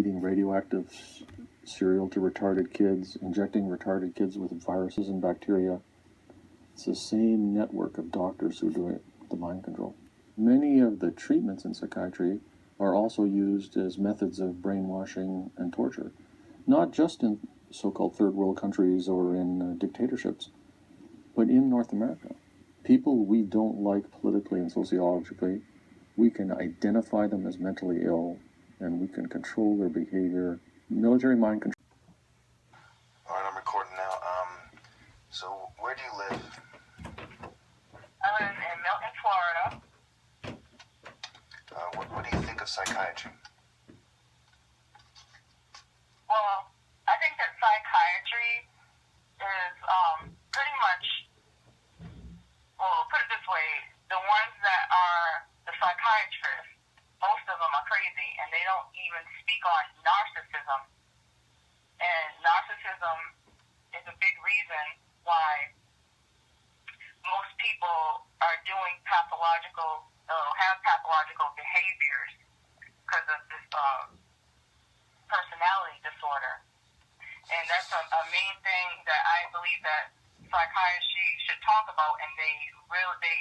feeding radioactive cereal to retarded kids, injecting retarded kids with viruses and bacteria. It's the same network of doctors who are doing the mind control. Many of the treatments in psychiatry are also used as methods of brainwashing and torture, not just in so-called third world countries or in dictatorships, but in North America. People we don't like politically and sociologically, we can identify them as mentally ill, and we can control their behavior. Military mind control. All right, I'm recording now. So where do you live? I live in Milton, Florida. What do you think of psychiatry? Well, I think that psychiatry is pretty much, well, put it this way, the ones that are the psychiatrists, most of them are crazy, and they don't even speak on narcissism. And narcissism is a big reason why most people are doing have pathological behaviors because of this personality disorder. And that's a main thing that I believe that psychiatry should talk about, and they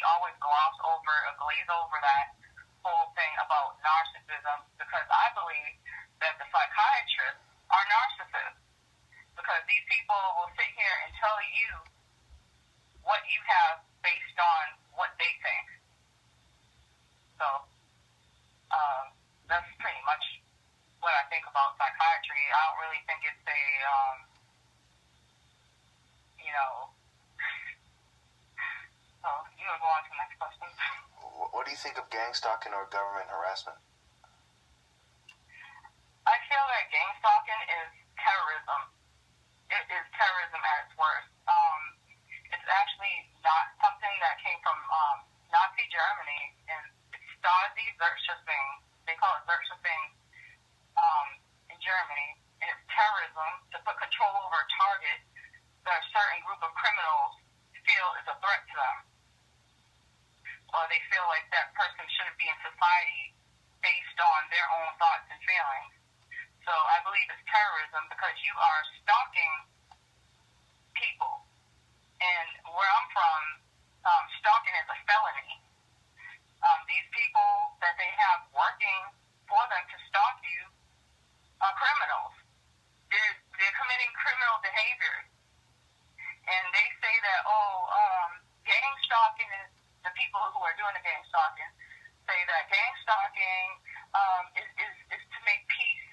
always glaze over that whole thing about narcissism, because I believe that the psychiatrists are narcissists, because these people will sit here and tell you what you have based on what they think. So that's pretty much what I think about psychiatry. I don't really think it's a, so you can go on to the next question. What do you think of gangstalking or government harassment? I feel that gangstalking is terrorism. It is terrorism at its worst. It's actually not something that came from Nazi Germany, and it's Stasi Zerschusing. They call it Zerschusing in Germany, and it's terrorism to put control over a target that a certain group of criminals feel is a threat to them, or they feel like that person shouldn't be in society based on their own thoughts and feelings. So I believe it's terrorism because you are stalking people. And where I'm from, stalking is a felony. These people that they have working for them to stalk you are criminals. They're committing criminal behavior. And they say that, gang stalking is, the people who are doing the gang stalking say that gang stalking is to make peace,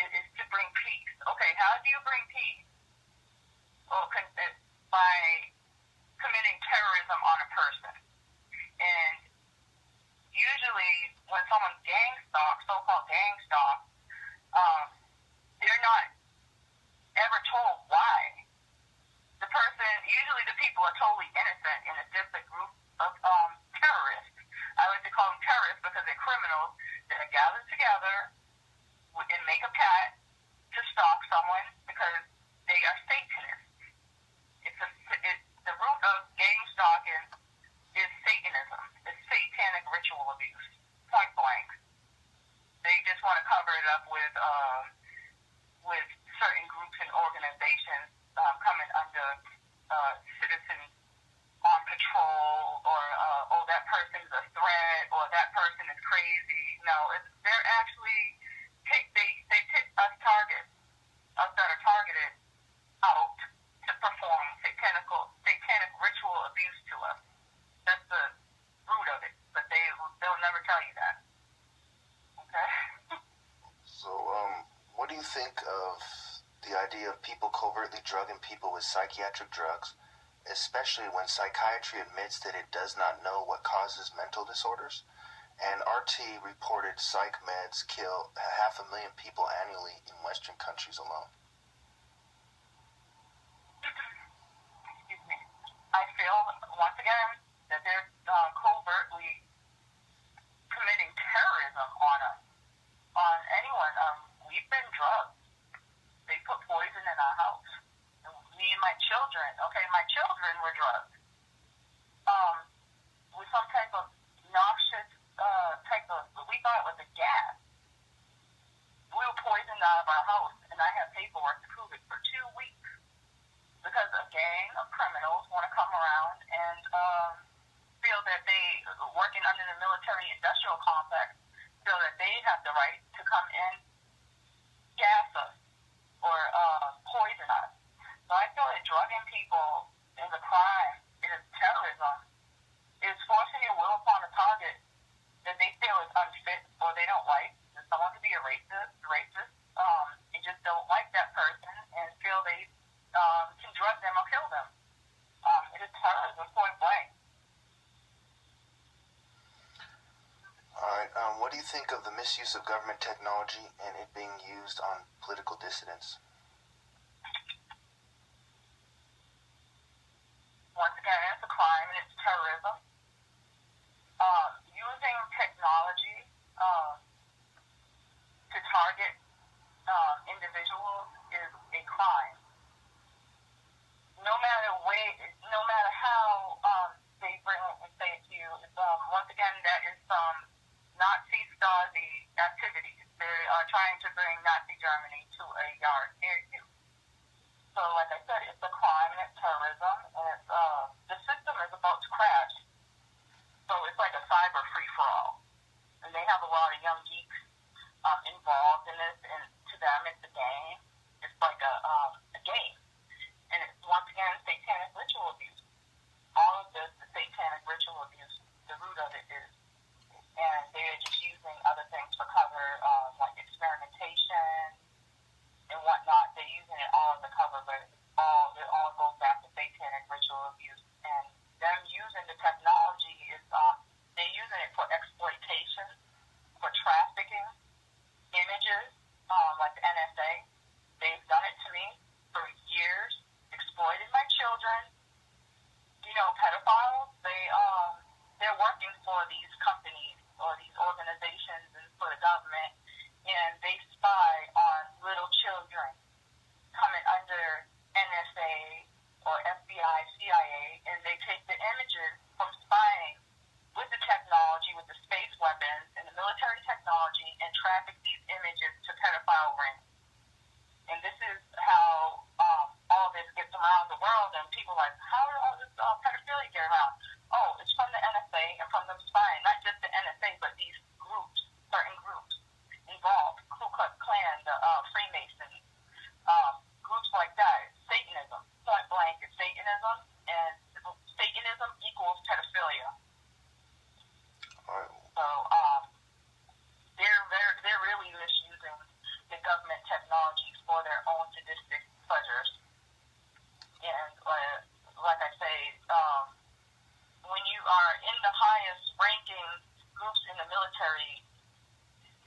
is to bring peace. Okay, how do you bring peace? Well, by committing terrorism on a person. And usually when someone gang stalks, so-called gang stalks, they're not ever told why. The person, usually the people are totally innocent, and it's just a group of terrorists. I like to call them terrorists because they're criminals that are gathered together and make a pact to stalk someone because they are Satanists. The root of gang stalking is Satanism. It's satanic ritual abuse, point blank. They just want to cover it up with certain groups and organizations coming under citizen on patrol, or that person's a threat, or that person is crazy. No, they're actually they pick us targets, us that are targeted out to perform satanic ritual abuse to us. That's the root of it, but they'll never tell you that. Okay. So, what do you think of the idea of people covertly drugging people with psychiatric drugs, especially when psychiatry admits that it does not know what causes mental disorders? And RT reported psych meds kill 500,000 people annually in Western countries alone. Excuse me. I feel, once again, that they're covertly committing terrorism on us, on anyone. We've been drugged. They put poison in our house. Me and my children, my children were drugged. With some type of noxious we thought it was a gas. We were poisoned our house, and I have paperwork to prove it, for 2 weeks because a gang of criminals want to come around and feel that they, working under the military-industrial complex, feel that they have the right to come in, gas us, or poison us. So I feel that drugging people is a crime. It is terrorism. It is forcing your will upon a target that they feel is unfit or they don't like. That someone could be a racist, and just don't like that person and feel they can drug them or kill them. It is terrorism, point blank. All right. What do you think of the misuse of government technology and it being used on political dissidents? Once again, it's a crime and it's terrorism. Using technology to target individuals is a crime. No matter how they bring it and say it to you, once again, that is Nazi Stasi activities. They are trying to bring Nazi Germany to a yard near you. So, like I said, it's a crime and it's terrorism, and it's, the system is about to crash. So it's like a cyber free-for-all. And they have a lot of young geeks involved in this, and to them it's a game. It's like a game. And it's, once again, satanic ritual abuse. All of this is satanic ritual abuse. The root of it is. And they're just using other things for cover, like experimentation and whatnot. They're using it all as a cover, but it all goes back to satanic ritual abuse. And them using the technology is, they're using it for exploitation, for trafficking, images, like the NSA. They've done it to me for years, exploited my children. You know, pedophiles, they're working for these companies or these organizations and for the government, and they spy on little children coming under NSA or FBI, CIA, and they take the images from spying with the technology, with the space weapons and the military technology, and traffic these images to pedophile rings. And this is how all this gets around the world, and people are like, how did all this pedophilia get around? Oh, it's from the NSA and from them spying, not just the NSA, but these groups, certain groups involved, Ku Klux Klan, the Freemasons, groups like that. Satanism, point blank, is Satanism, and Satanism equals pedophilia. All right. So they're really misusing the government technologies for their own sadistic pleasures. And like I say, when you are in the highest ranking groups in the military,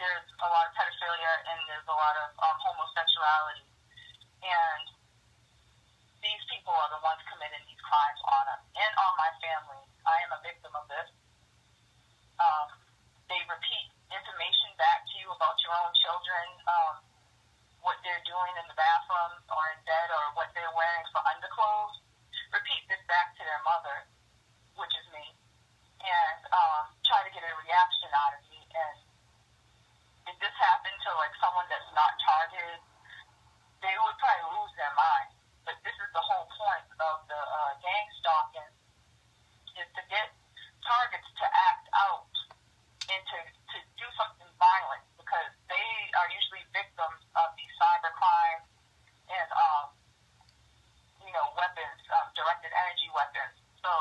there's a lot of pedophilia and there's a lot of homosexuality. And these people are the ones committing these crimes on us and on my family. I am a victim of this. They repeat information back to you about your own children, what they're doing in the bathroom or in bed or what they're wearing for underclothes. Repeat this back to their mother, which is me, and try to get a reaction out of me. And if this happened to like someone that's not targeted, they would probably lose their mind. But this is the whole point of the gang stalking, is to get targets to act out and to do something violent, because they are usually victims of these cyber crimes and weapons, directed energy weapons. So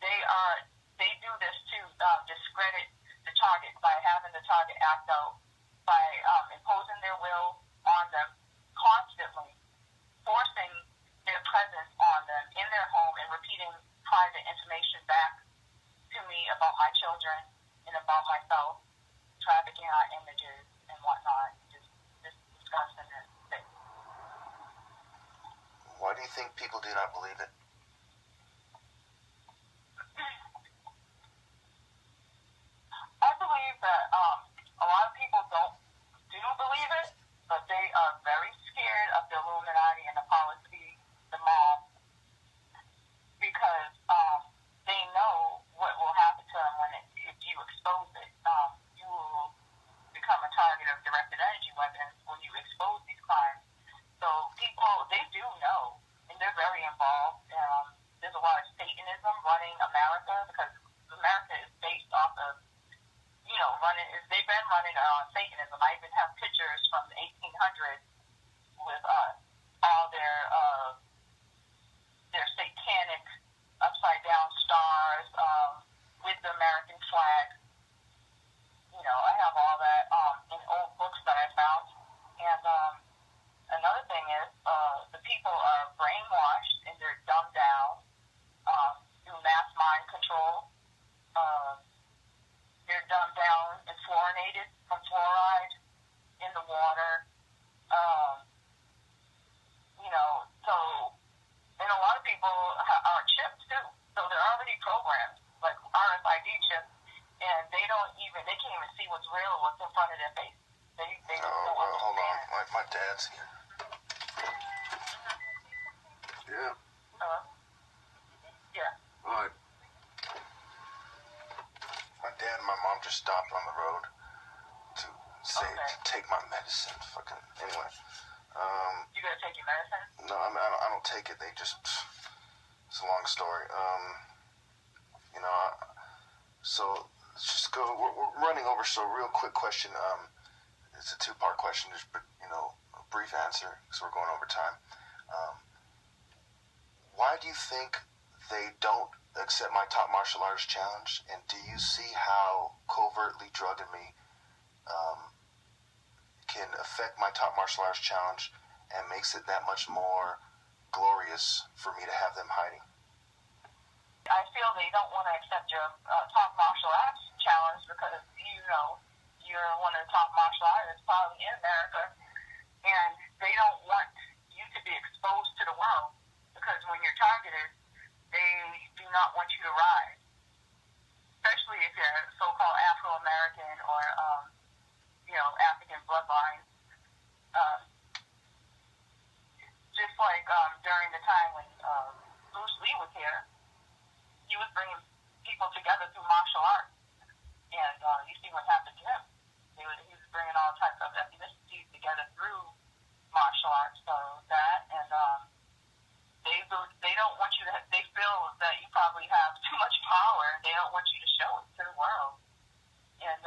they do this to discredit the target by having the target act out, by imposing their will on them constantly, forcing their presence on them in their home and repeating private information back to me about my children and about myself, trafficking our images and whatnot. Just disgusting and sick. Why do you think people do not believe it? I believe that a lot of people do believe it, but they are very scared of the Illuminati and the policy, the mob, because they know what will happen to them if you expose it. You will become a target of directed energy weapons when you my dad's here. Yeah. Yeah. What? My dad and my mom just stopped on the road to say to take my medicine. Fucking anyway. You gotta take your medicine? No, I don't take it. They just. It's a long story. So let's just go. We're running over. So real quick question. It's a two-part question. Just a brief answer because we're going over time. Why do you think they don't accept my top martial arts challenge? And do you see how covertly drugging me can affect my top martial arts challenge and makes it that much more glorious for me to have them hiding? I feel they don't want to accept your top martial arts challenge because you're one of the top martial artists probably in America, and they don't want you to be exposed to the world because when you're targeted, they do not want you to rise, especially if you're so-called Afro-American or African bloodline. Just like during the time when Bruce Lee was here, he was bringing people together through martial arts, and you see what happened to him. He was bringing all types of ethnicities together through martial arts. So that, and they don't want you to. They feel that you probably have too much power, and they don't want you to show it to the world. And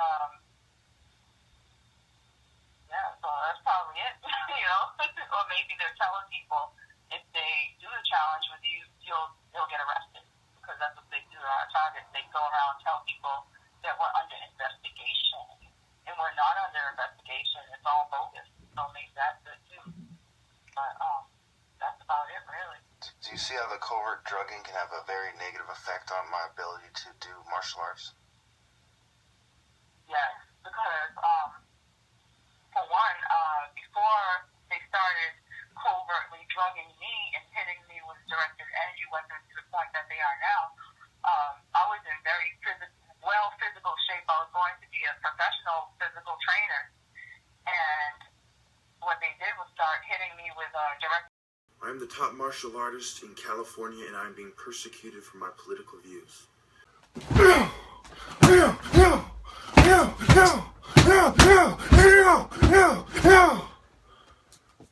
so that's probably it. Or maybe they're telling people if they do the challenge with you, you'll get arrested. Because that's what they do to our targets. They go around and tell people that we're under investigation. And we're not under investigation. It's all bogus. So maybe that's it too. But that's about it, really. Do you see how the covert drugging can have a very negative effect on my ability to do martial arts? Yes, because for one, before they started covertly drugging me and hitting me with directed energy weapons to the point that they are now, I was in very physical shape. I was going to be a professional physical trainer, and what they did was start hitting me with direct. I'm the top martial artist in California, and I'm being persecuted for my political views.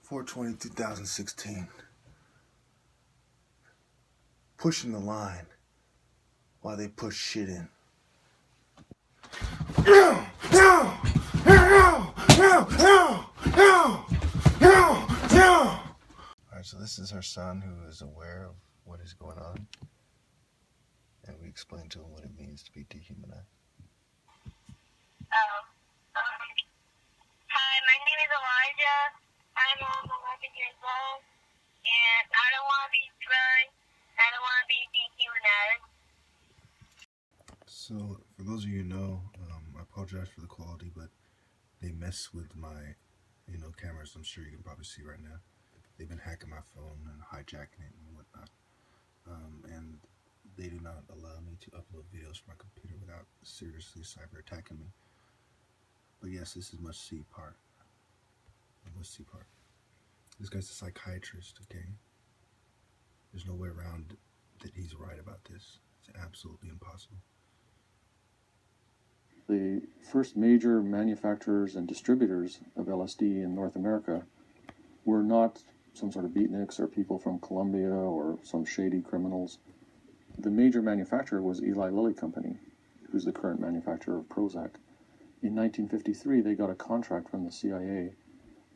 4/20/2016. Pushing the line while they push shit in. Alright, so this is her son who is aware of what is going on. And we explain to him what it means to be dehumanized. Hi, my name is Elijah. I'm 11 years old, and I don't want to be drugged. I don't want to be dehumanized. So, for those of you who know, I apologize for the quality, but they mess with my, cameras. I'm sure you can probably see right now. They've been hacking my phone and hijacking it and whatnot. And they do not allow me to upload videos from my computer without seriously cyber attacking me. But yes, this is must-see part. The must-see part. This guy's a psychiatrist, okay? There's no way around that he's right about this. It's absolutely impossible. The first major manufacturers and distributors of LSD in North America were not some sort of beatniks or people from Colombia or some shady criminals. The major manufacturer was Eli Lilly Company, who's the current manufacturer of Prozac. In 1953, they got a contract from the CIA,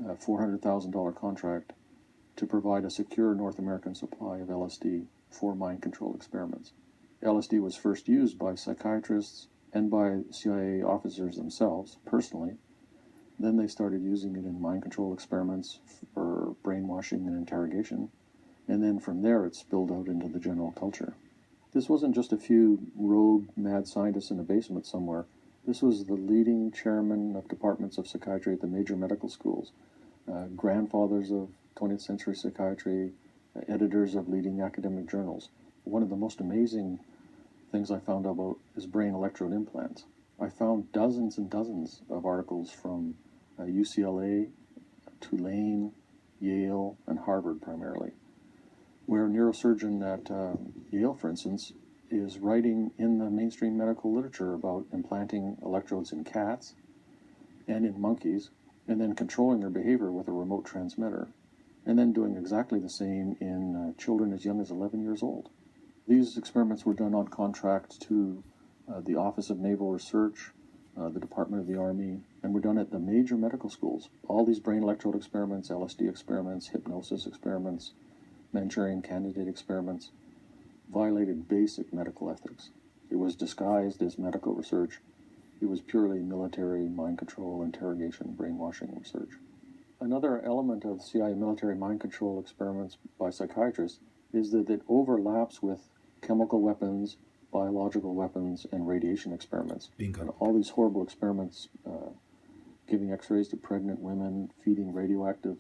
a $400,000 contract, to provide a secure North American supply of LSD for mind control experiments. LSD was first used by psychiatrists and by CIA officers themselves, personally. Then they started using it in mind control experiments for brainwashing and interrogation. And then from there it spilled out into the general culture. This wasn't just a few rogue mad scientists in a basement somewhere. This was the leading chairman of departments of psychiatry at the major medical schools, grandfathers of 20th century psychiatry, editors of leading academic journals. One of the most amazing things I found out about is brain electrode implants. I found dozens and dozens of articles from UCLA, Tulane, Yale, and Harvard primarily, where a neurosurgeon at Yale, for instance, is writing in the mainstream medical literature about implanting electrodes in cats and in monkeys, and then controlling their behavior with a remote transmitter, and then doing exactly the same in children as young as 11 years old. These experiments were done on contract to the Office of Naval Research, the Department of the Army, and were done at the major medical schools. All these brain electrode experiments, LSD experiments, hypnosis experiments, Manchurian candidate experiments, violated basic medical ethics. It was disguised as medical research. It was purely military mind control, interrogation, brainwashing research. Another element of CIA military mind control experiments by psychiatrists is that it overlaps with chemical weapons, biological weapons, and radiation experiments. Bingo. And all these horrible experiments, giving x-rays to pregnant women, feeding radioactive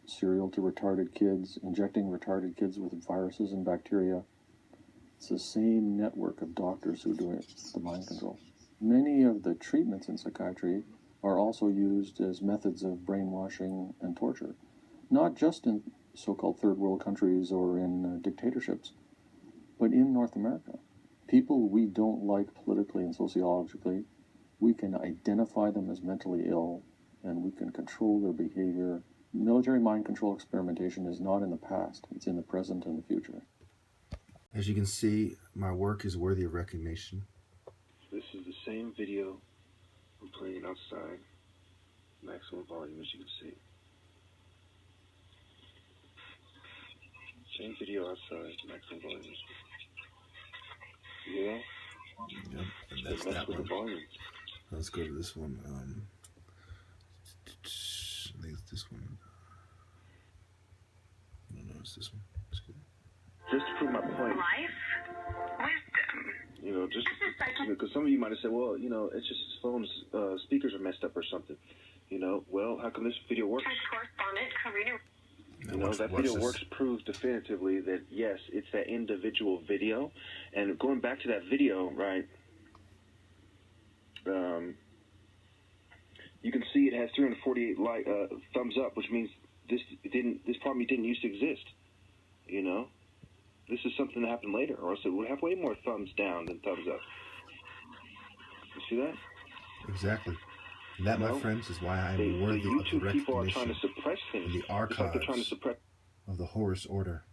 cereal to retarded kids, injecting retarded kids with viruses and bacteria. It's the same network of doctors who are doing the mind control. Many of the treatments in psychiatry are also used as methods of brainwashing and torture, not just in so-called third world countries or in dictatorships, but in North America. People we don't like politically and sociologically, we can identify them as mentally ill, and we can control their behavior. Military mind control experimentation is not in the past, it's in the present and the future. As you can see, my work is worthy of recognition. This is the same video I'm playing outside, maximum volume as you can see. Same video outside, maximum volume. Yeah? Yep, and that's Mess that with one. the volume. Let's go to this one. I think it's this one. No, it's this one. It's good. Just to prove my point. Life, wisdom. You know, just because some of you might have said, well, you know, it's just his phone's speakers are messed up or something. You know, well, how come this video works? Correspondent, Karina. You know, that video works proves definitively that, yes, it's that individual video. And going back to that video, right, you can see it has 348 thumbs up, which means this probably didn't used to exist. You know? This is something that happened later, or else it would have way more thumbs down than thumbs up. You see that? Exactly. And that, my friends, is why I am worthy of the YouTube people are trying recognition to suppress things. in the It's like they're trying to archives suppress of the Horus Order.